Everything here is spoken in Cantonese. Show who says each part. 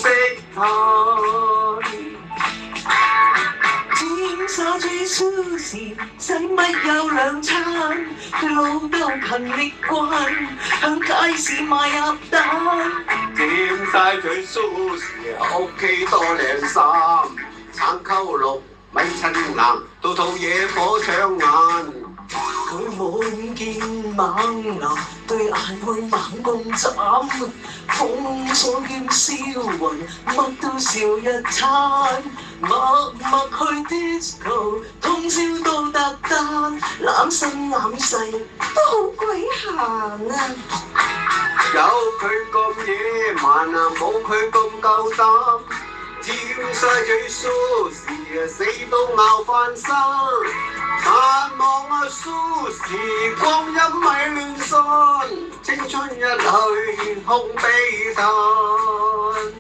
Speaker 1: 識嘆。
Speaker 2: 尖沙咀蘇時，使乜有兩餐？佢老豆勤力慣，響街市買鴨蛋。
Speaker 1: 尖沙咀蘇時，屋企多靚衫，橙溝綠米襯硬，到套野火搶眼。
Speaker 2: 佢冇見猛男，對眼會猛咁斬，風所兼銷魂，乜都笑一餐。默默去 disco， 通宵都特單，攬身攬勢都好鬼閒啊！
Speaker 1: 有佢咁野蠻啊，冇佢咁夠膽。尖沙咀蘇時死都拗翻生，盼望蘇時光陰咪亂散，青春一去空悲嘆。